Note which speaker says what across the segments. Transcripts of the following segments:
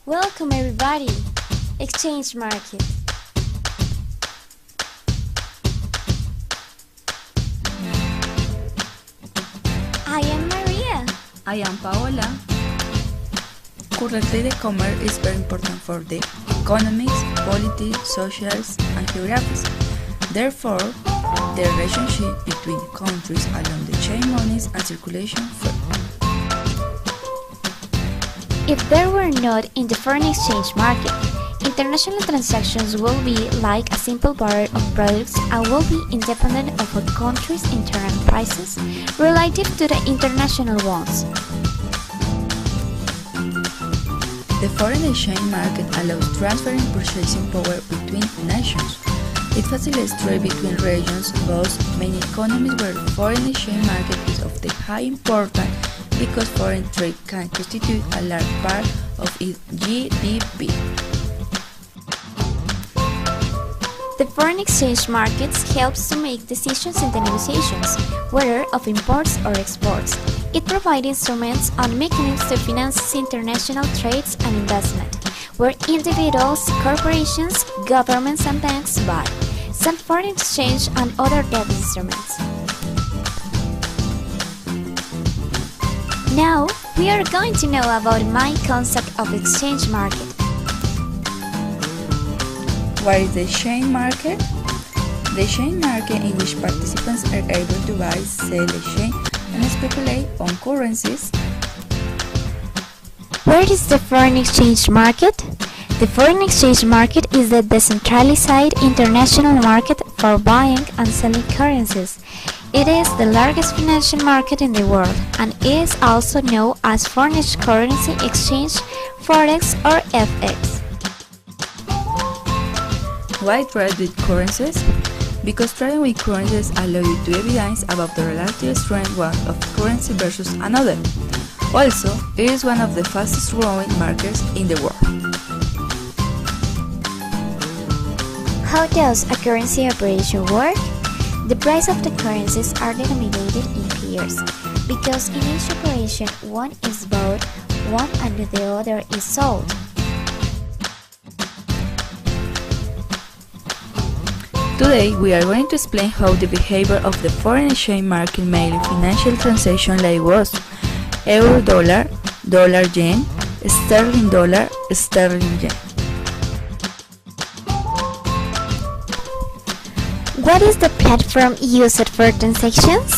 Speaker 1: Welcome everybody! Exchange market. I am Maria.
Speaker 2: I am Paola. Currently, the commerce is very important for the economics, politics, socials, and geographies. Therefore, the relationship between countries along the chain monies and circulation first.
Speaker 1: If there were not in the foreign exchange market, international transactions will be like a simple barter of products and will be independent of a country's internal prices relative to the international ones.
Speaker 2: The foreign exchange market allows transferring purchasing power between nations. It facilitates trade between regions, thus many economies where the foreign exchange market is of the high importance because foreign trade can constitute a large part of its GDP.
Speaker 1: The foreign exchange markets helps to make decisions in the negotiations, whether of imports or exports. It provides instruments and mechanisms to finance international trades and investment, where individuals, corporations, governments and banks buy, sell foreign exchange and other debt instruments. Now, we are going to know about my concept of exchange market.
Speaker 2: What is the exchange market? The exchange market in which participants are able to buy, sell, exchange, and speculate on currencies.
Speaker 1: Where is the foreign exchange market? The foreign exchange market is the decentralized international market for buying and selling currencies. It is the largest financial market in the world and is also known as foreign currency exchange, forex or FX.
Speaker 2: Why trade with currencies? Because trading with currencies allows you to evidence about the relative strength of currency versus another. Also, it is one of the fastest growing markets in the world.
Speaker 1: How does a currency operation work? The price of the currencies are denominated in pairs, because in each operation one is bought, one and the other is sold.
Speaker 2: Today we are going to explain how the behavior of the foreign exchange market mainly financial transaction like was euro dollar, dollar yen, sterling dollar, sterling yen.
Speaker 1: What is the platform used for transactions?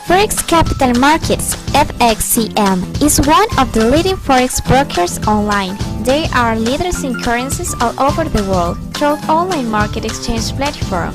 Speaker 1: Forex Capital Markets (FXCM) is one of the leading forex brokers online. They are leaders in currencies all over the world through online market exchange platform.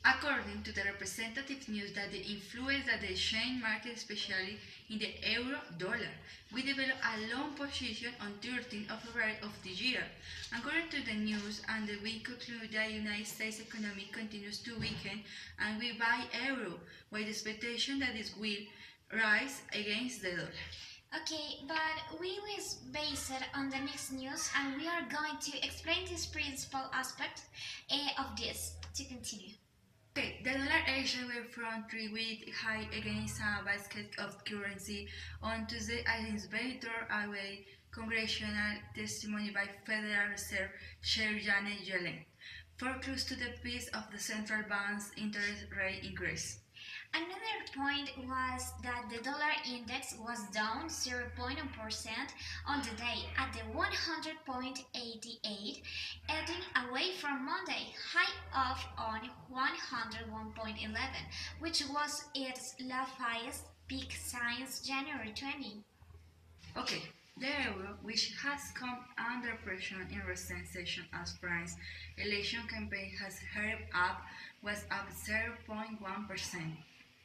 Speaker 2: According to the representative news that the influence that the exchange market, especially in the euro-dollar, we developed a long position on 13th of February of this year. According to the news, and we conclude that the United States economy continues to weaken and we buy euro, with the expectation that it will rise against the dollar.
Speaker 1: Okay, but we will base it on the next news and we are going to explain this principal aspect of this to continue.
Speaker 2: Okay, the dollar exchange went from 3 weeks high against a basket of currency on Tuesday as inspector away congressional testimony by Federal Reserve Chair Janet Yellen for close to the pace of the central bank's interest rate increase.
Speaker 1: Another point was that the dollar index was down 0.1% on the day at the 100.88, edging away from Monday high of on 101.11, which was its highest peak since January 20.
Speaker 2: Okay, the euro, which has come under pressure in recent sessions as France's election campaign has held up, was up 0.1%.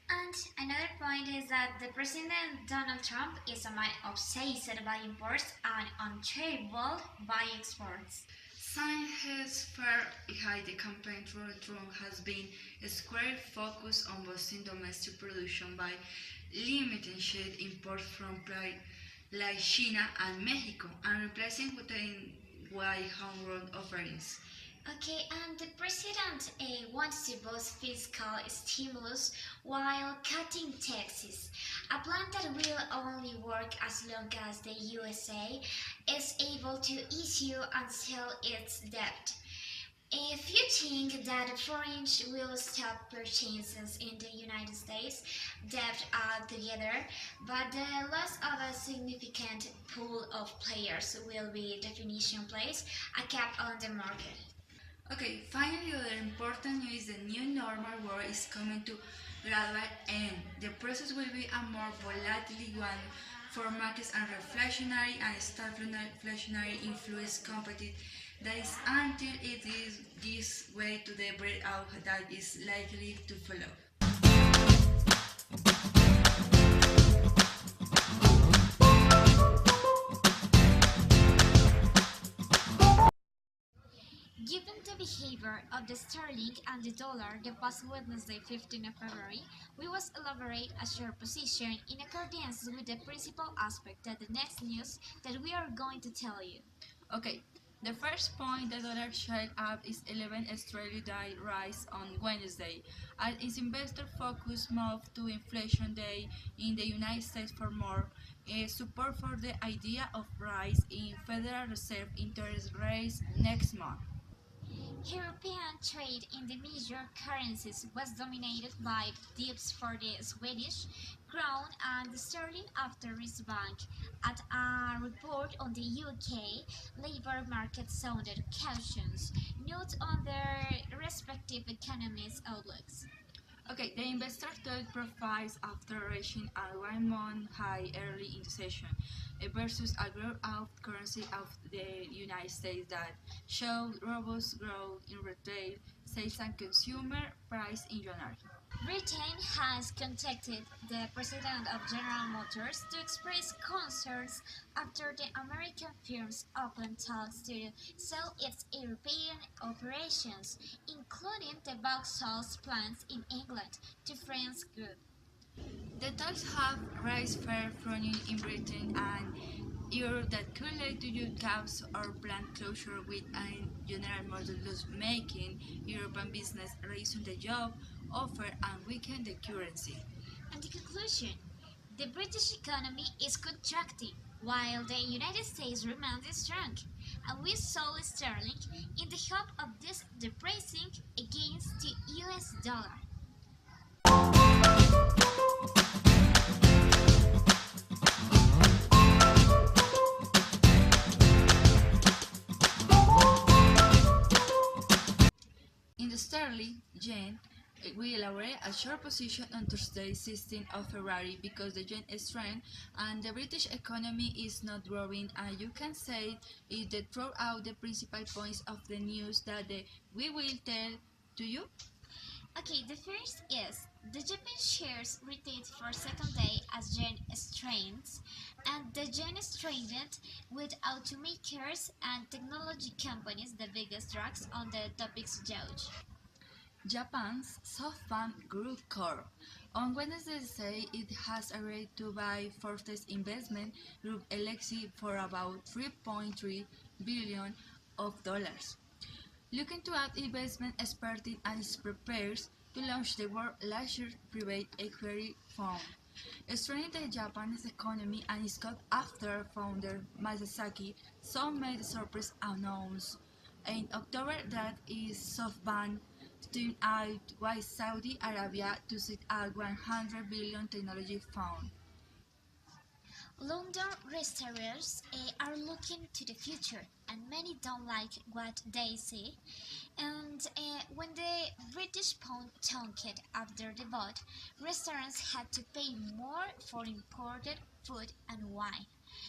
Speaker 1: And another point is that the President Donald Trump is a man obsessed by imports and untradable by exports.
Speaker 2: Since his first high the campaign for Trump has been squarely focused on boosting domestic production by limiting trade imports from places like China and Mexico and replacing with homegrown offerings.
Speaker 1: Okay, and the president wants to boost fiscal stimulus while cutting taxes, a plan that will only work as long as the USA is able to issue and sell its debt. If you think that foreign will stop purchases in the United States, debt altogether, but the loss of a significant pool of players will be definition place a cap on the market.
Speaker 2: Okay, finally, other important news: the new normal world is coming to gradual end. The process will be a more volatile one for markets and reflationary and stagflationary influence competitive. That is until it is this way to the breakout that is likely to follow.
Speaker 1: Given the behavior of the sterling and the dollar the past Wednesday, 15th of February, we must elaborate a short position in accordance with the principal aspect that the next news that we are going to tell you.
Speaker 2: Okay, the first point: the dollar shot up its 11th straight day rise on Wednesday, as its investor focus moved to inflation day in the United States for more support for the idea of rise in Federal Reserve interest rates next month.
Speaker 1: European trade in the major currencies was dominated by dips for the Swedish crown and the sterling after Riksbank. At a report on the UK labour market sounded cautions, notes on their respective economies' outlooks.
Speaker 2: Okay, the investor stock profiles after reaching a 1 month high early in the session versus a growth out currency of the United States that showed robust growth in retail sales and consumer price in January.
Speaker 1: Britain has contacted the president of General Motors to express concerns after the American firms opened talks to sell its European operations, including the Vauxhall plants in England, to France Group.
Speaker 2: The talks have raised fair funding in Britain and Europe that could lead to job cuts or plant closure with General Motors making European business raising the job offer and weaken the currency.
Speaker 1: And the conclusion: the British economy is contracting, while the United States remains strong, and we sold sterling in the hope of this depressing against the US dollar.
Speaker 2: In the sterling yen, we elaborate a short position on Thursday, 16th of February, because the yen is strong and the British economy is not growing, and you can say if they throw out the principal points of the news that we will tell to you.
Speaker 1: Okay, the first is the Japan shares retreat for second day as yen strengthens, and the yen strengthened with automakers and technology companies the biggest drags on the topic's judge.
Speaker 2: Japan's SoftBank Group Corp. On Wednesday said it has agreed to buy Fortis investment group Alexi for about 3.3 billion of dollars. Looking to add investment expertise and is prepared to launch the world's largest private equity fund, strengthening the Japanese economy and its cut after founder Masaki Son made a surprise announcement in October that is SoftBank teamed out with Saudi Arabia to set a 100 billion technology fund.
Speaker 1: London retailers are looking to the future, and many don't like what they see. And when the British pound tanked after the vote, restaurants had to pay more for imported food and wine.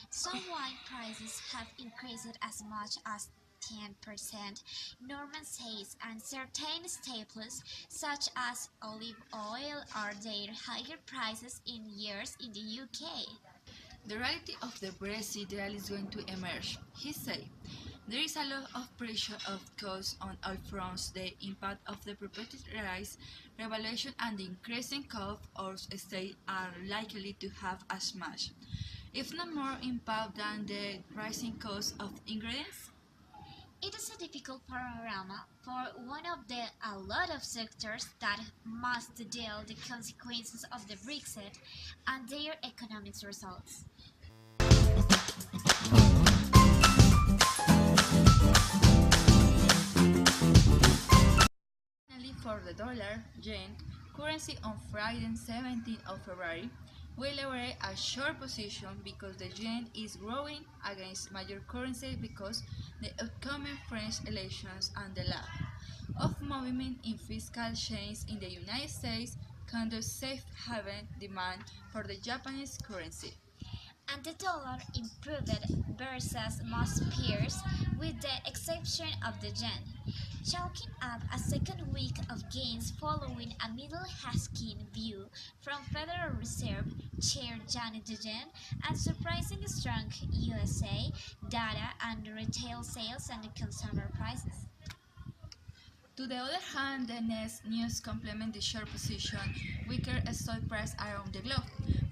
Speaker 1: Some wine prices have increased as much as 10%, Norman says, and certain staples such as olive oil are their higher prices in years in the UK.
Speaker 2: The reality of the Brexit deal is going to emerge, he said. There is a lot of pressure of course on all fronts. The impact of the perpetual rise, revaluation and the increasing cost of state are likely to have as much, if not more impact than the rising cost of ingredients.
Speaker 1: It is a difficult panorama for one of the a lot of sectors that must deal the consequences of the Brexit and their economic results.
Speaker 2: Finally, for the dollar yen currency on Friday, 17th of February, we leverage a short position because the yen is growing against major currencies because the upcoming French elections and the lack of movement in fiscal change in the United States can do safe haven demand for the Japanese currency.
Speaker 1: And the dollar improved versus most peers with the exception of the yen, chalking up a second week of gains following a middle-hawking view from Federal Reserve Chair Janet Yellen and surprising strong USA data on retail sales and consumer prices.
Speaker 2: To the other hand, the next news complement the short position, weaker stock price around the globe.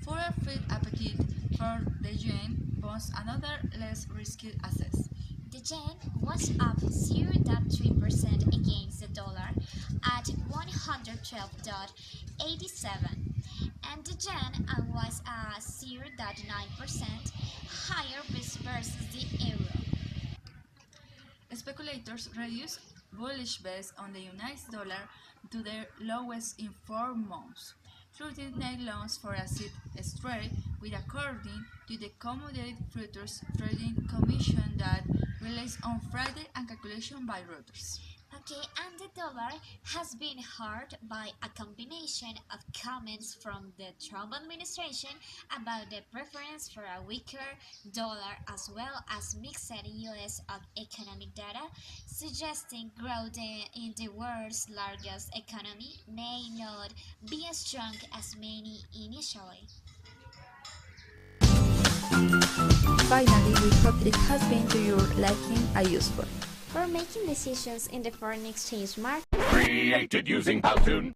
Speaker 2: For a feed appetite for the yen, bonds and other less risky assets.
Speaker 1: The yen was up 0.3% against the dollar at 112.87, and the yen was 0.9% higher versus the euro.
Speaker 2: Speculators reduced bullish bets on the US dollar to their lowest in 4 months, floating net loans for a seed straight with according to the Commodity Futures Trading Commission that released on Friday and calculation by Reuters.
Speaker 1: Okay, and the dollar has been hurt by a combination of comments from the Trump administration about the preference for a weaker dollar as well as mixed US economic data suggesting growth in the world's largest economy may not be as strong as many initially.
Speaker 2: Finally, we hope it has been to your liking and useful.
Speaker 1: For making decisions in the foreign exchange market,
Speaker 3: Created using Powtoon.